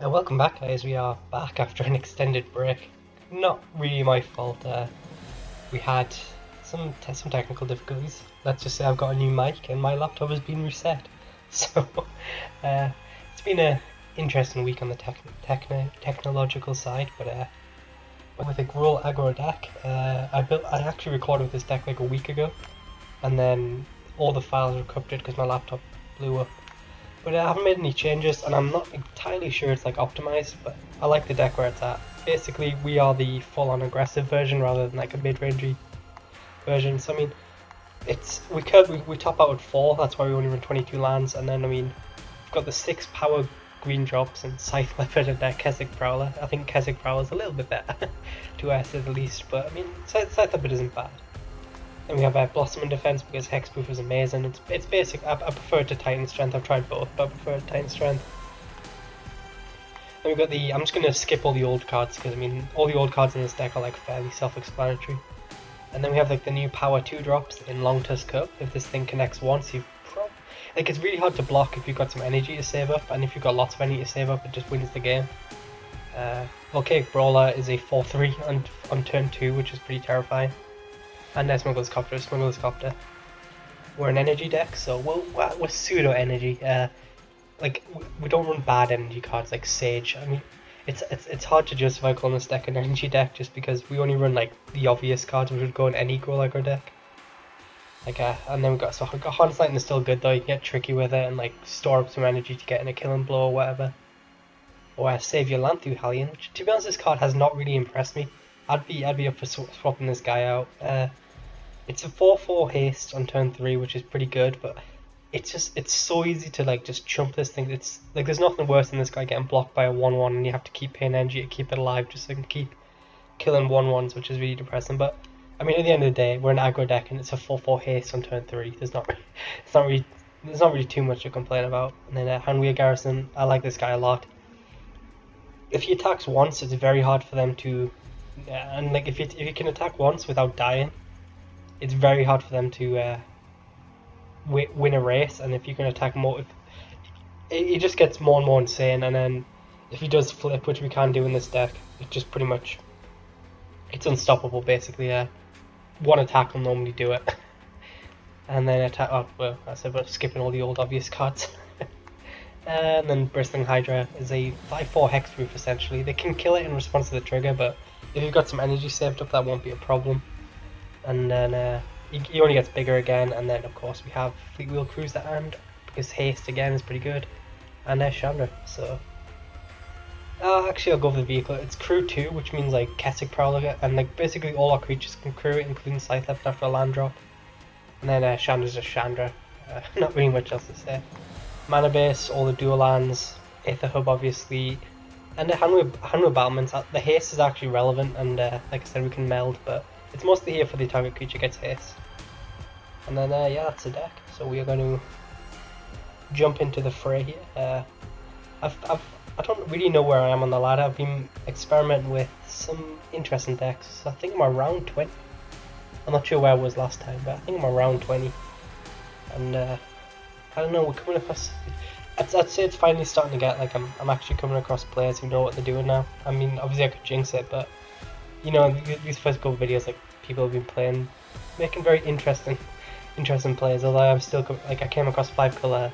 Welcome back, guys. We are back after an extended break. Not really my fault. We had some technical difficulties. Let's just say I've got a new mic and my laptop has been reset. So it's been a interesting week on the technological side. But with a Gruul Aggro deck, I actually recorded with this deck like a week ago, and then all the files were corrupted because my laptop blew up. But I haven't made any changes, and I'm not entirely sure it's like optimized, but I like the deck where it's at. Basically, we are the full-on aggressive version rather than like a mid-rangey version. So I mean, we top out at 4. That's why we only run 22 lands, and then I mean, we've got the 6 power green drops and Scythe Leopard and Keswick Prowler. I think Keswick Prowler is a little bit better to say the least, but I mean, Scythe Leopard isn't bad. Then we have Blossom in defense because Hexproof is amazing. It's basic. I prefer it to Titan Strength. I've tried both, but I prefer it to Titan Strength. Then we've got I'm just going to skip all the old cards because I mean all the old cards in this deck are like fairly self-explanatory. And then we have like the new Power 2 drops in Long Tusk Cup. If this thing connects once, it's really hard to block if you've got some energy to save up, and if you've got lots of energy to save up, it just wins the game. Volcanic Brawler is a 4/3 on turn 2, which is pretty terrifying. And Smuggler's Copter. We're an energy deck, so we're pseudo energy. Like we don't run bad energy cards like Sage. I mean, it's hard to justify calling this deck an energy deck just because we only run like the obvious cards which would go in any Gruul Aggro deck. Like and then we've got Harness Lightning is still good though. You can get tricky with it and like store up some energy to get in a killing blow or whatever. Or Savior Lanthu Hellion, which to be honest this card has not really impressed me. I'd be up for swapping this guy out. It's a 4/4 haste on turn 3, which is pretty good, but it's so easy to like just chump this thing. It's like there's nothing worse than this guy getting blocked by a 1/1 and you have to keep paying energy to keep it alive just so you can keep killing 1/1s, which is really depressing. But I mean, at the end of the day, we're an aggro deck and it's a 4/4 haste on turn 3. There's not really too much to complain about. And then Hanwir Garrison, I like this guy a lot. If he attacks once, it's very hard for them to, and like if you can attack once without dying, it's very hard for them to win a race. And if you can attack more, it just gets more and more insane. And then if he does flip, which we can't do in this deck, it just pretty much it's unstoppable basically. One attack will normally do it, and then attack. Oh well, I said we're skipping all the old obvious cards. And then Bristling Hydra is a 5/4 hexproof essentially. They can kill it in response to the trigger, but if you've got some energy saved up, that won't be a problem. And then he only gets bigger again, and then of course we have Fleetwheel Cruiser and because haste again is pretty good, and Chandra. So actually I'll go for the vehicle. It's crew 2, which means like Keswick Prowler, and like basically all our creatures can crew it, including Scythe Leopard after a land drop. And then Chandra's just Chandra. Not really much else to say. Mana base, all the dual lands, Aether Hub obviously, and the Hanwir Battlements. The haste is actually relevant, and like I said, we can meld, but it's mostly here for the target creature gets haste. And then yeah, that's the deck. So we are going to jump into the fray here. I don't really know where I am on the ladder. I've been experimenting with some interesting decks. I think I'm around 20. I'm not sure where I was last time, but I think I'm around 20. And I don't know, we're coming across. I'd say it's finally starting to get like I'm actually coming across players who know what they're doing now. I mean, obviously I could jinx it, but you know, these first couple of videos, like people have been playing, making very interesting plays. Although I'm still like I came across 5-color.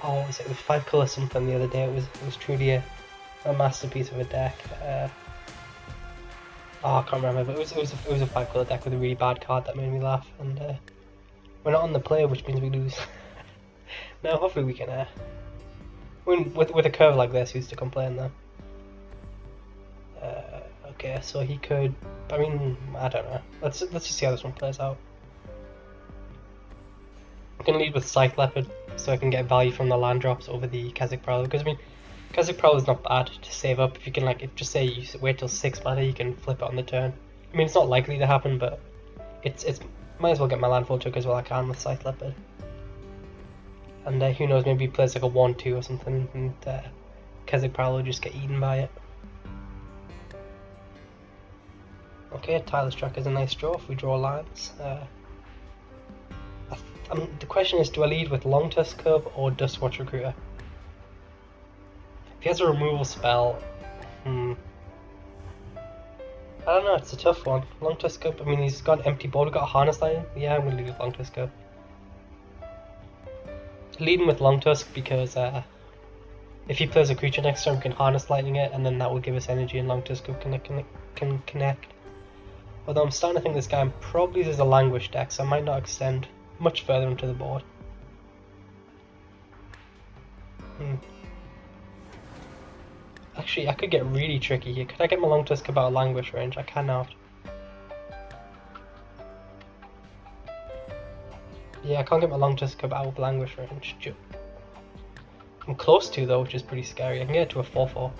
Oh, was it 5-color something the other day? It was truly a masterpiece of a deck. I can't remember, but it was a 5-color deck with a really bad card that made me laugh. And we're not on the play, which means we lose. No, hopefully we can win with a curve like this. Who's to complain though? Okay, so he could. I mean, I don't know. Let's just see how this one plays out. I'm gonna lead with Scythe Leopard so I can get value from the land drops over the Keswick Prowler, because I mean, Keswick Prowler is not bad to save up. If you can just say you wait till 6 mana, you can flip it on the turn. I mean, it's not likely to happen, but it's might as well get my landfall took as well I can with Scythe Leopard. And who knows, maybe he plays like a 1/2 or something, and Keswick Prowler will just get eaten by it. Okay, Tyler's Track is a nice draw if we draw lines. The question is, do I lead with Long Tusk Cub or Dustwatch Recruiter? If he has a removal spell, I don't know, it's a tough one. Long Tusk Up, I mean, he's got an empty board, we've got a Harness Line. Yeah, I'm going to lead with Long Tusk Up. Leading with Long Tusk because if he plays a creature next turn, we can Harness Lightning it, and then that will give us energy, and Long Tusk Up can connect. Although I'm starting to think this guy probably is a Languish deck, so I might not extend much further into the board. Actually, I could get really tricky here. Could I get my Long Tusk about Languish range? I cannot. Yeah, I can't get my Long Tusk out of Languish range. I'm close to though, which is pretty scary. I can get it to a 4/4.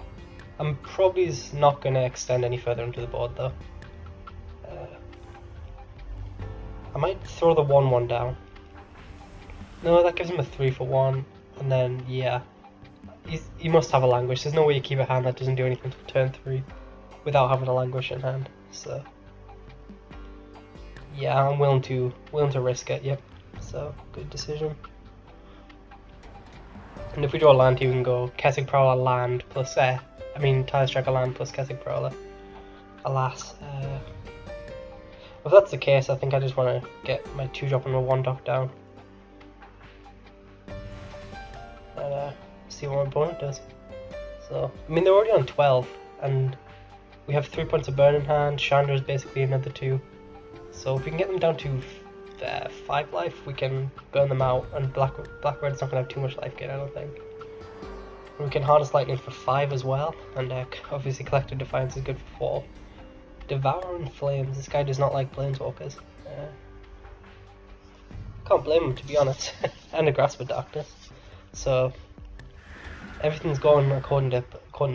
I'm probably not going to extend any further into the board though. I might throw the 1/1 down. No, that gives him a 3 for 1, and then yeah. He must have a Languish. There's no way you keep a hand that doesn't do anything till turn 3 without having a Languish in hand. So yeah, I'm willing to risk it. Yep. So good decision. And if we draw a land here, we can go Kessig Prowler land plus Tireless Tracker land plus Kessig Prowler. Alas, if that's the case, I think I just want to get my 2-drop and my 1-drop down. And see what my opponent does. So, I mean, they're already on 12, and we have 3 points of burn in hand. Chandra is basically another 2. So if we can get them down to 5 life, we can burn them out, and Black-Red's not going to have too much life gain, I don't think. And we can Harness Lightning for 5 as well, and obviously Collective Defiance is good for 4. Devouring Flames, this guy does not like Planeswalkers. Can't blame him, to be honest. And a Grasp of Darkness. So everything's going according to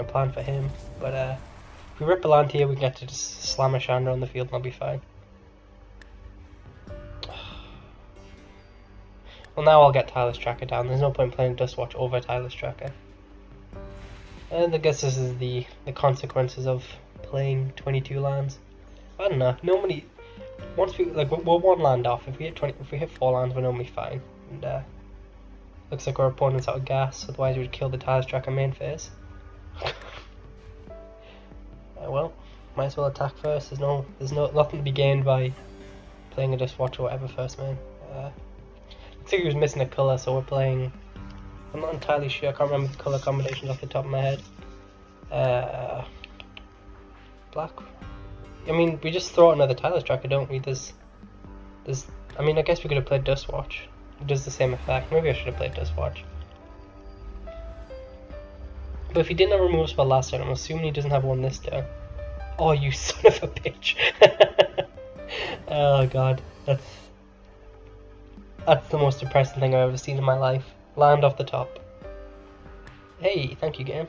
plan for him, but if we rip a land here, we can get to just slam a Chandra on the field and I'll be fine. Well, now I'll get Tireless Tracker down. There's no point playing Dustwatch over Tireless Tracker. And I guess this is the consequences of playing 22 lands. I don't know. Normally, once we're 1 land off. If we hit 4 lands, we're normally fine. And looks like our opponent's out of gas. Otherwise, we'd kill the Tireless Tracker main phase. Well, might as well attack first. There's nothing to be gained by playing a Dustwatch or whatever first main. Looks like he was missing a colour, so we're playing. I'm not entirely sure. I can't remember the colour combinations off the top of my head. Black. I mean, we just throw out another Tireless Tracker, don't we? I mean, I guess we could have played Dustwatch. It does the same effect. Maybe I should have played Dustwatch. But if he didn't have a removal spell last turn, I'm assuming he doesn't have one this turn. Oh, you son of a bitch! Oh god, that's the most depressing thing I've ever seen in my life. Land off the top. Hey, thank you, game.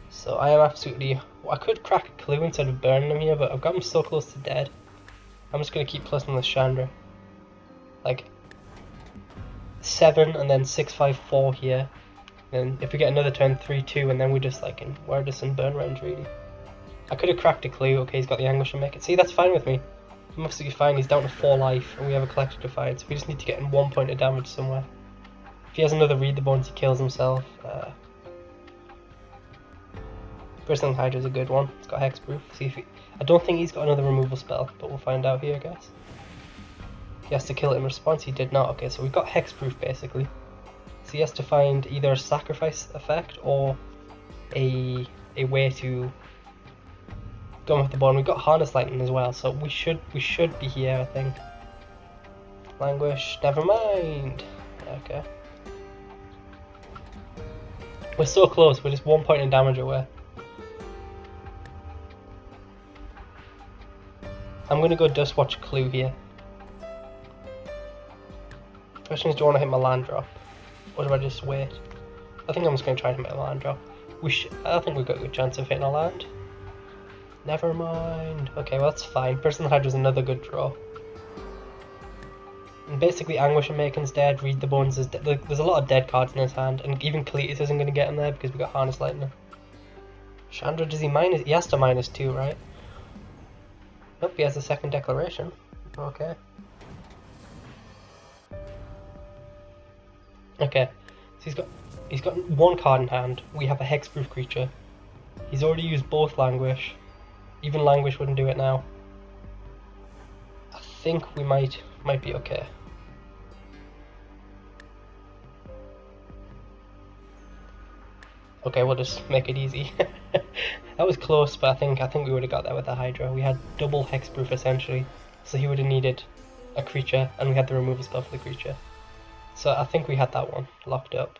So I am absolutely. I could crack a clue instead of burning him here, but I've got him so close to dead. I'm just gonna keep plusing this Chandra. Like 7 and then 6/5/4 here. And if we get another turn 3/2, and then we're just in burn range really. I could have cracked a clue. Okay, he's got the Anguish to make it. See, that's fine with me. I'm absolutely fine. He's down to 4 life, and we have a Collective Defiance. We just need to get in 1 point of damage somewhere. If he has another Read the Bones, he kills himself. Bristling Hydra is a good one. It's got Hexproof. See if I don't think he's got another removal spell, but we'll find out here, I guess. He has to kill it in response. He did not. Okay, so we've got Hexproof basically. So he has to find either a sacrifice effect or a way to go with the bond. We've got Harness Lightning as well, so we should be here, I think. Languish, never mind. Okay. We're so close. We're just 1 point in damage away. I'm gonna go Dustwatch Clue here. Question is, do I want to hit my land drop? Or do I just wait? I think I'm just going to try and hit my land drop. I think we've got a good chance of hitting a land. Never mind. Okay, well that's fine. Bristling Hydra is another good draw. And basically Anguish and Maken's dead, Read the Bones is dead. There's a lot of dead cards in his hand, and even Kaledesh isn't going to get in there because we got Harness Lightning. Chandra, does he minus? He has to -2, right? Nope, he has a second declaration. Okay. Okay, so he's got He's got one card in hand. We have a hexproof creature. He's already used both Languish. Even Languish wouldn't do it now. I think we might be okay. Okay, we'll just make it easy. That was close, but I think we would have got that with the Hydra. We had double hexproof essentially, so he would have needed a creature, and we had the removal spell for the creature. So I think we had that one locked up.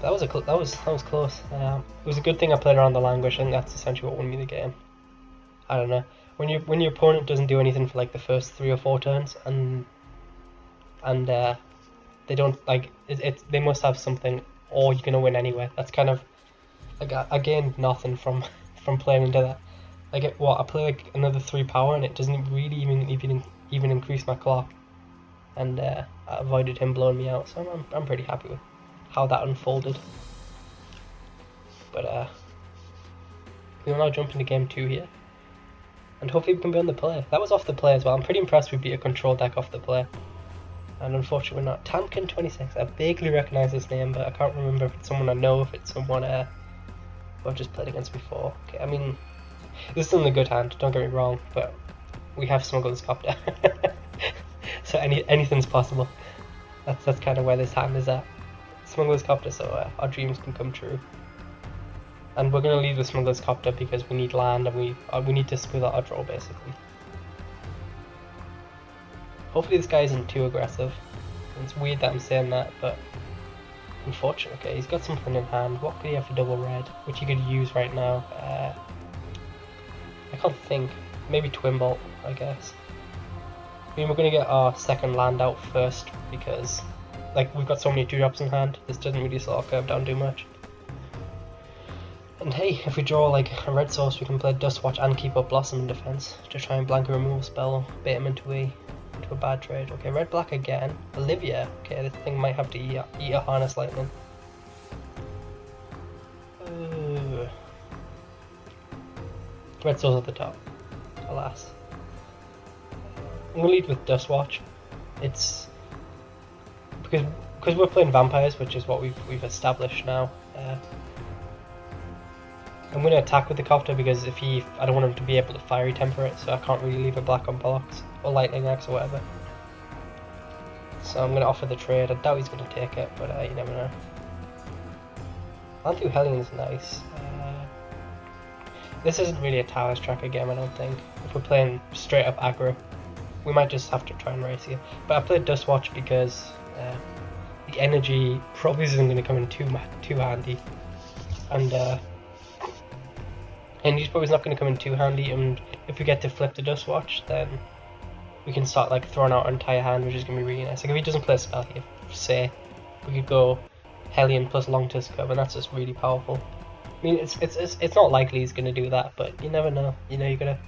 That was close. It was a good thing I played around the Languish, and that's essentially what won me the game. I don't know, when your opponent doesn't do anything for like the first 3 or 4 turns, and they don't like they must have something, or you're gonna win anyway. That's kind of like I gained nothing from playing into that. I play like another 3 power, and it doesn't really even increase my clock, and I avoided him blowing me out. So I'm pretty happy with how that unfolded. But we will now jump into game 2 here, and hopefully we can be on the play. That was off the play as well. I'm pretty impressed we beat a control deck off the play. And unfortunately we're not. Tamkin26, I vaguely recognise this name, but I can't remember if it's someone I know, if it's someone who I've just played against before. Okay, I mean, this is still in a good hand, don't get me wrong, but we have Smuggler's Copter. So anything's possible. That's kind of where this hand is at. Smuggler's Copter, so our dreams can come true. And we're going to lead with Smuggler's Copter because we need land, and we need to smooth out our draw basically. Hopefully this guy isn't too aggressive. It's weird that I'm saying that, but unfortunate. Okay, he's got something in hand. What could he have for double red, which he could use right now? I can't think. Maybe Twin Bolt, I guess. I mean, we're going to get our second land out first because, like, we've got so many 2-drops in hand. This doesn't really slow our curve down too much. And hey, if we draw like a red source, we can play Dustwatch and keep up Blossom in defense to try and blank a removal spell, bait him into a bad trade. Okay, red black again. Olivia. Okay, this thing might have to eat a Harness Lightning. Red source at the top. Alas. I'm gonna lead with Dustwatch. It's because we're playing vampires, which is what we've established now. I'm going to attack with the Copter because I don't want him to be able to Fiery Temper it, so I can't really leave a black on blocks, or Lightning Axe or whatever. So I'm going to offer the trade. I doubt he's going to take it, but you never know. Lanthru Hellion's nice. This isn't really a Towers tracker game, I don't think. If we're playing straight up aggro, we might just have to try and race here. But I played Dustwatch because the energy probably isn't going to come in too handy, and he's probably not going to come in too handy, and if we get to flip the Dustwatch, then we can start like throwing out our entire hand, which is going to be really nice. Like if he doesn't play a spell here, say, we could go Hellion plus Long Tusk Curve, and that's just really powerful. I mean, it's not likely he's going to do that, but you never know. You know, you're going to...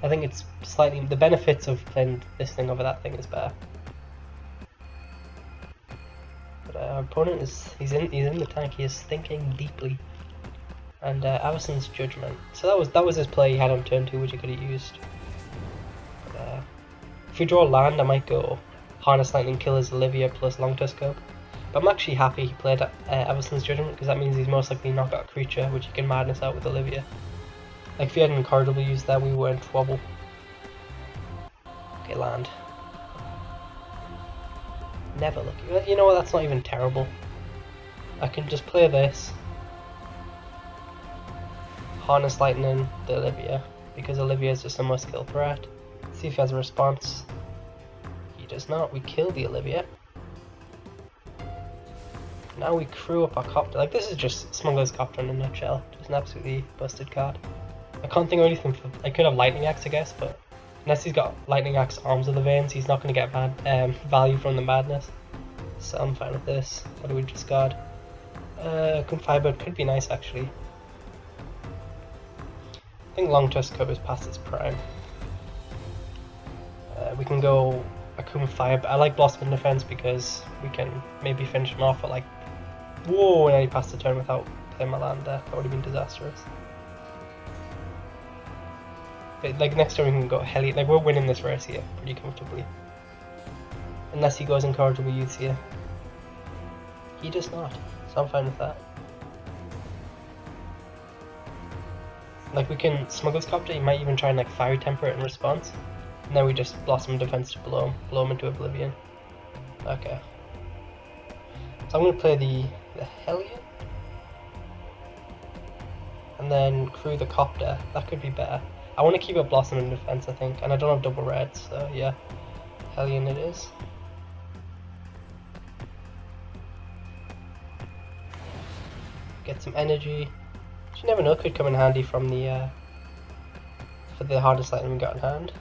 I think it's slightly... The benefits of playing this thing over that thing is better. But our opponent he's in the tank. He is thinking deeply. And Avacyn's Judgment. So that was his play he had on turn 2, which he could have used. But, if we draw land, I might go Harness Lightning, kill his Olivia plus Long Tusk Curve. But I'm actually happy he played Avacyn's Judgment, because that means he's most likely not got a creature which he can Madness out with Olivia. Like if he had an Incorrigible used that, we were in trouble. Okay, land. Never lucky. You know what, that's not even terrible. I can just play this. Harness Lightning the Olivia, because Olivia is just a must-kill threat. See if he has a response. He does not. We kill the Olivia. Now we crew up our Copter. Like, this is just Smuggler's Copter in a nutshell. Just an absolutely busted card. I can't think of anything for... I could have Lightning Axe, I guess, but unless he's got Lightning Axe Arms of the Veins, he's not going to get value from the Madness. So I'm fine with this. What do we discard? Firebird could be nice, actually. I think Long Tusk Curve is past its prime. We can go Akuma Fire. I like Blossom in defense because we can maybe finish him off at like... Whoa, and he passed the turn without playing my land there. That would have been disastrous. But like next turn we can go Hellion. Like we're winning this race here pretty comfortably. Unless he goes Incorrigible Youths here. he does not, so I'm fine with that. Like, we can Smuggler's Copter, he might even try and like Fiery Temper it in response. And then we just Blossom Defense to blow him into oblivion. Okay. So I'm going to play the Hellion. And then crew the Copter. That could be better. I want to keep a Blossom in defense, I think. And I don't have double reds, so yeah. Hellion it is. Get some energy. You never know, could come in handy from the for the hardest item we got in hand.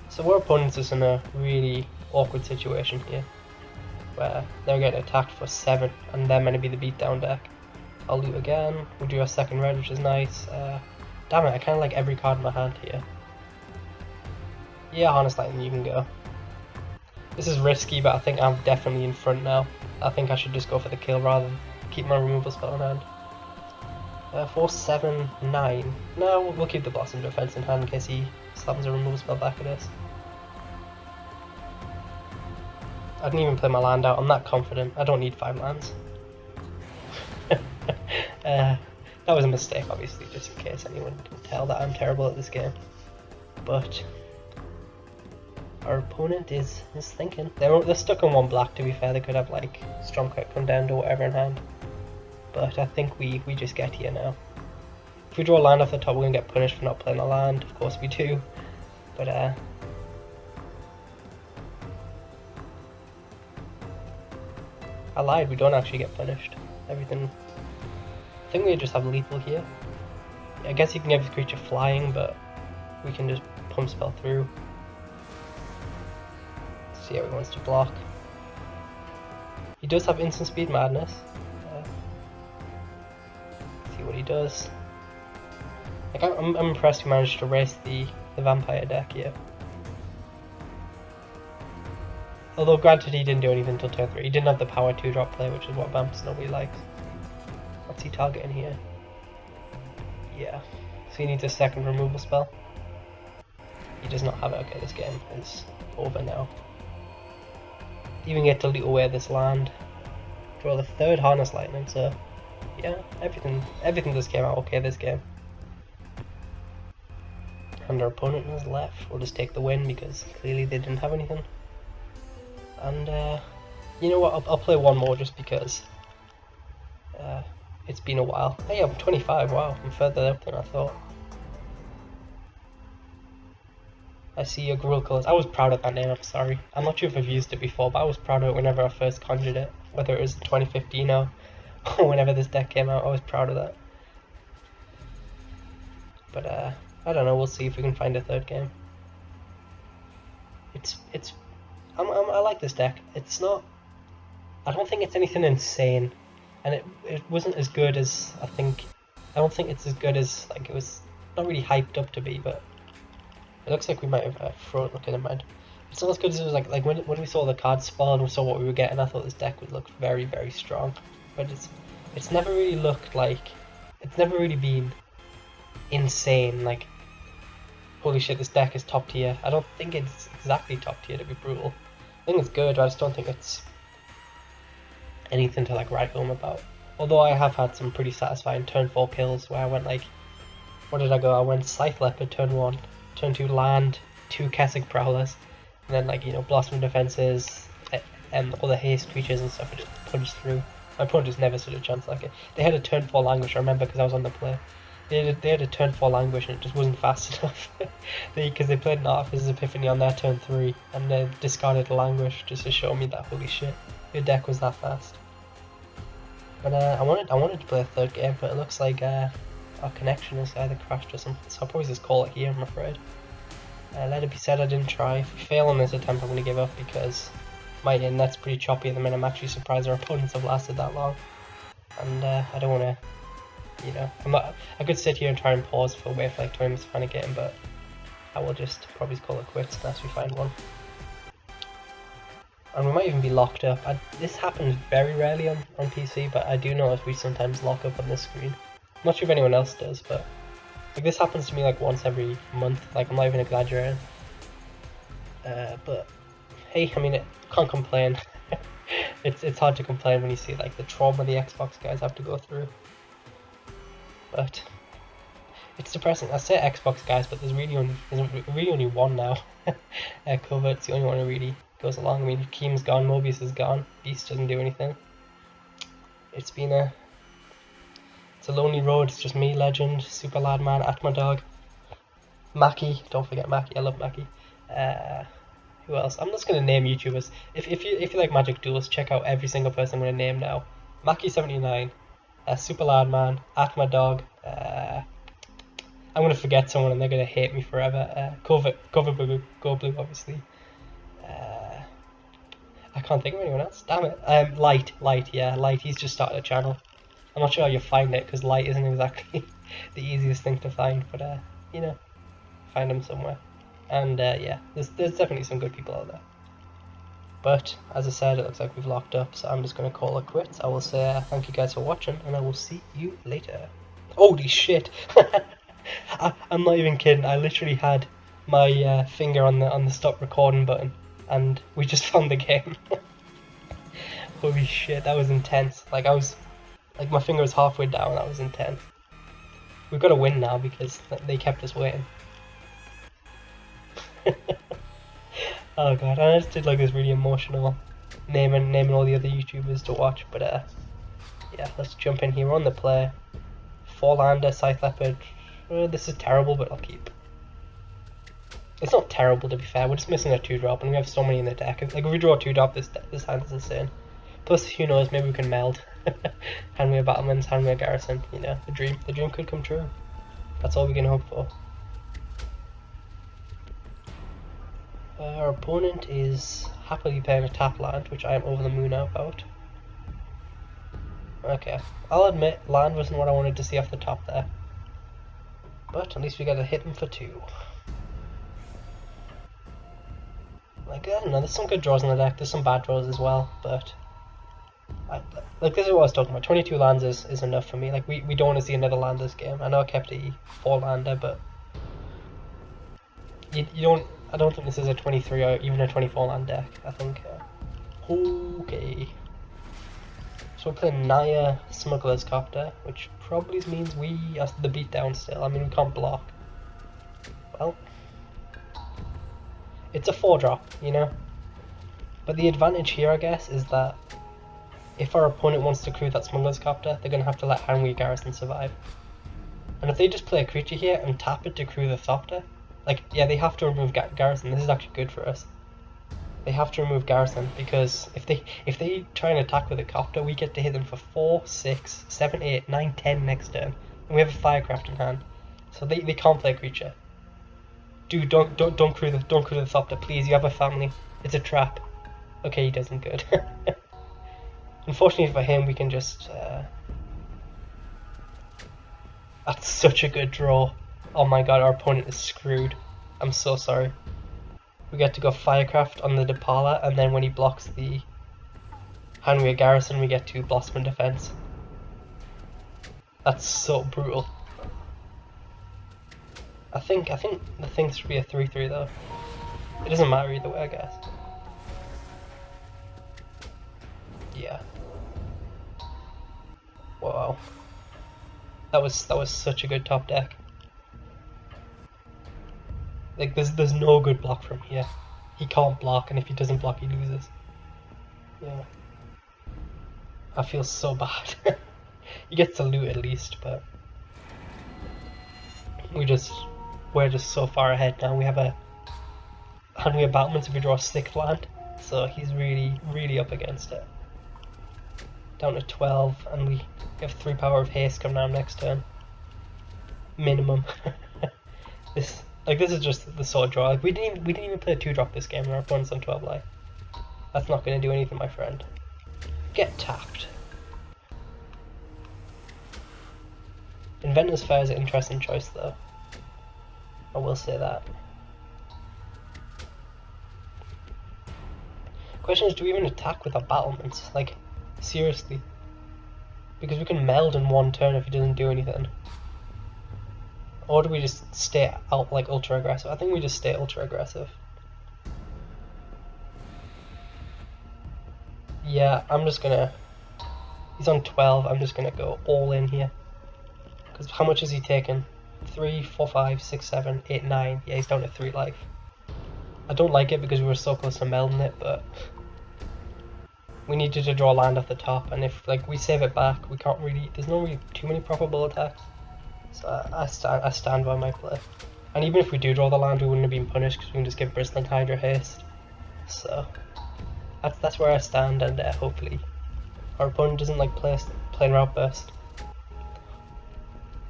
So our opponent's just in a really awkward situation here, where they're getting attacked for 7 and they're meant to be the beatdown deck. I'll loot again, we'll do our second red, which is nice. Damn it, I kinda like every card in my hand here. Yeah, Harness Lightning, you can go. This is risky, but I think I'm definitely in front now. I think I should just go for the kill rather than keep my removal spell in hand. 4, 7, 9. No, we'll keep the Blossom Defense in hand in case he slams a removal spell back at us. I didn't even play my land out, I'm that confident. I don't need 5 lands. That was a mistake, obviously, just in case anyone can tell that I'm terrible at this game. But our opponent is thinking. They're stuck on 1 black, to be fair. They could have like Stormkite come down to whatever in hand. But I think we just get here now. If we draw a land off the top, we're going to get punished for not playing a land. Of course we do. But I lied, we don't actually get punished. Everything... I think we just have lethal here. I guess you can give the creature flying, but we can just pump spell through. See how he wants to block. He does have instant speed madness. See what he does. Like, I'm impressed he managed to race the vampire deck here. Although granted he didn't do anything until turn 3. He didn't have the power 2-drop play, which is what Vamps nobody likes. What's he targeting here? Yeah. So he needs a second removal spell. He does not have it. Okay, this game is over now. Even get to loot away this land. Draw the 3rd Harness Lightning, so yeah, everything just came out okay this game. And our opponent is left. We'll just take the win because clearly they didn't have anything. And you know what, I'll play one more just because it's been a while. Hey, I'm 25, wow, I'm further up than I thought. I see your Gruul colours. I was proud of that name, I'm sorry. I'm not sure if I've used it before, but I was proud of it whenever I first conjured it. Whether it was 2015 or whenever this deck came out, I was proud of that. But I don't know, we'll see if we can find a 3rd game. I like this deck. It's not... I don't think it's anything insane. And it wasn't as good as I don't think it's as good as, like, it was not really hyped up to be, but it looks like we might have thrown it in mind. It's not as good as it was like when we saw the card spawn and we saw what we were getting, I thought this deck would look very, very strong. But it's never really looked like, it's never really been insane, like, holy shit, this deck is top tier. I don't think it's exactly top tier, to be brutal. I think it's good, but I just don't think it's anything to like write home about. Although I have had some pretty satisfying turn 4 kills where I went like, where did I go? I went Scythe Leopard turn 1, turn 2 land, 2 Kessig Prowlers, and then like, you know, Blossom Defenses and all the haste creatures and stuff, I just punched through. My opponent just never stood a chance like it. They had a turn 4 Languish, I remember, because I was on the play. They had a turn 4 Languish and it just wasn't fast enough. Because they played an Artificer's Epiphany on their turn 3 and they discarded the Languish just to show me that holy shit, your deck was that fast. But I wanted to play a 3rd game, but it looks like our connection has either crashed or something, so I'll probably just call it here, I'm afraid. Let it be said I didn't try. If we fail on this attempt, I'm going to give up because my internet's pretty choppy at the minute. I'm actually surprised our opponents have lasted that long. And I don't want to, you know, I could sit here and try and pause for wait for like 20 minutes to find a game, but I will just probably call it quits unless we find one. And we might even be locked up. This happens very rarely on PC, but I do notice we sometimes lock up on this screen. I'm not sure if anyone else does, but like this happens to me like once every month. Like, I'm not even exaggerating. But hey, I mean, can't complain. It's hard to complain when you see like the trauma the Xbox guys have to go through. But it's depressing. I say Xbox guys, but there's really only one now. Covert's the only one who really goes along. I mean, Keem's gone, Mobius is gone, Beast doesn't do anything. It's a lonely road. It's just me, Legend, Super Lad Man, Atma Dog, Mackie. Don't forget Mackie. I love Mackie. Who else? I'm just gonna name YouTubers. If you like Magic Duels, check out every single person I'm gonna name now. Mackie79, Super Lad Man, Atma Dog. I'm gonna forget someone and they're gonna hate me forever. Cover Blue, Go Blue, obviously. I can't think of anyone else. Damn it. Light, yeah, Light. He's just started a channel. I'm not sure how you find it because Light isn't exactly the easiest thing to find, but you know, find him somewhere. And yeah, there's definitely some good people out there. But as I said, it looks like we've locked up, so I'm just gonna call it quits. I will say thank you guys for watching, and I will see you later. Holy shit! I'm not even kidding. I literally had my finger on the stop recording button, and we just found the game. Holy shit, that was intense. Like my finger was halfway down. That was intense. We've got to win now because they kept us waiting. Oh god, I just did like this really emotional naming all the other YouTubers to watch, but yeah, let's jump in here. We're on the play. Four-lander, Scythe Leopard. This is terrible, but I'll keep. It's not terrible to be fair. We're just missing a 2-drop, and we have so many in the deck. Like if we draw a 2-drop, this hand is insane. Plus, who knows? Maybe we can meld. Handwear Battlements, Handwear Garrison. You know, the dream could come true. That's all we can hope for. Our opponent is happily playing a tap land, which I am over the moon about. Okay, I'll admit, land wasn't what I wanted to see off the top there. But at least we got to hit him for 2. Like, I don't know, there's some good draws in the deck, there's some bad draws as well, but like this is what I was talking about. 22 lands is enough for me. Like we don't want to see another land this game. I know I kept a 4-lander, but you don't. I don't think this is a 23 or even a 24 land deck. I think. Okay. So we're playing Naya Smuggler's Copter, which probably means we are the beatdown still. I mean, we can't block. Well, it's a 4-drop, you know. But the advantage here, I guess, is that if our opponent wants to crew that Smuggler's Copter, they're going to have to let Handwear Garrison survive. And if they just play a creature here and tap it to crew the Thopter, like, yeah, they have to remove Garrison. This is actually good for us. They have to remove Garrison because if they try and attack with a Copter, we get to hit them for 4, 6, 7, 8, 9, 10 next turn. And we have a Firecraft in hand. So they can't play a creature. Dude, don't crew the Thopter, please. You have a family. It's a trap. Okay, he doesn't good. Unfortunately for him, we can just. That's such a good draw. Oh my god, our opponent is screwed. I'm so sorry. We get to go Firecraft on the Depala, and then when he blocks the Handwear Garrison, we get to Blossom in Defense. That's so brutal. I think the thing should be a 3/3 though. It doesn't matter either way, I guess. Yeah. Wow. That was such a good top deck. Like there's no good block from here. He can't block, and if he doesn't block, he loses. Yeah. I feel so bad. He gets to loot at least, but we're just so far ahead now. We have a Handwear Battlements if we draw a 6th land, so he's really up against it. Down to 12, and we have 3 power of haste coming down next turn. Minimum. This is just the sort of draw. Like we didn't even play a 2-drop this game, and our opponent's on 12 life. That's not going to do anything, my friend. Get tapped. Inventor's Fair is an interesting choice, though. I will say that. Question is, do we even attack with our battlements? Like, seriously? Because we can meld in 1 turn if he doesn't do anything. Or do we just stay out like ultra aggressive? I think we just stay ultra aggressive. Yeah, I'm just gonna... He's on 12, I'm just gonna go all in here. Because how much is he taking? 3, 4, 5, 6, 7, 8, 9. Yeah, he's down to 3 life. I don't like it because we were so close to melding it, but... We needed to draw land off the top, and if like we save it back, we can't really... There's no really too many profitable attacks. So I stand by my play. And even if we do draw the land, we wouldn't have been punished because we can just give Bristling Hydra haste. So that's where I stand, and hopefully our opponent doesn't like playing route burst.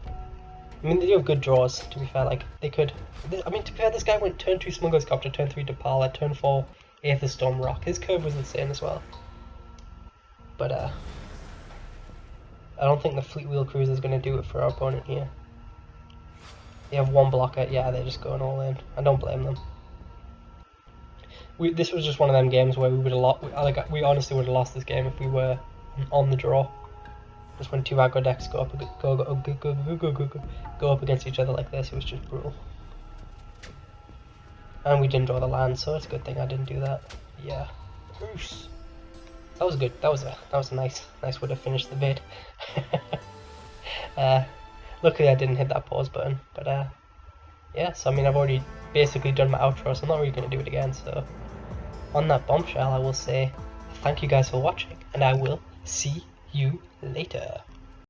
I mean, they do have good draws, to be fair. Like they could. I mean, to be fair, this guy went turn 2 Smuggler's Copter, turn 3 Depala, turn 4 Aether Storm Rock. His curve was insane as well. But I don't think the Fleet Wheel Cruiser is going to do it for our opponent here. They have one blocker, yeah, they're just going all in. I don't blame them. This was just one of them games where we would have lost. We honestly would have lost this game if we were on the draw. Just when two aggro decks go up against each other like this, it was just brutal. And we didn't draw the land, so it's a good thing I didn't do that. Yeah, Bruce. That was good. That was a nice way to finish the vid. Luckily I didn't hit that pause button, but yeah, so I mean I've already basically done my outro, so I'm not really going to do it again. So on that bombshell, I will say thank you guys for watching, and I will see you later.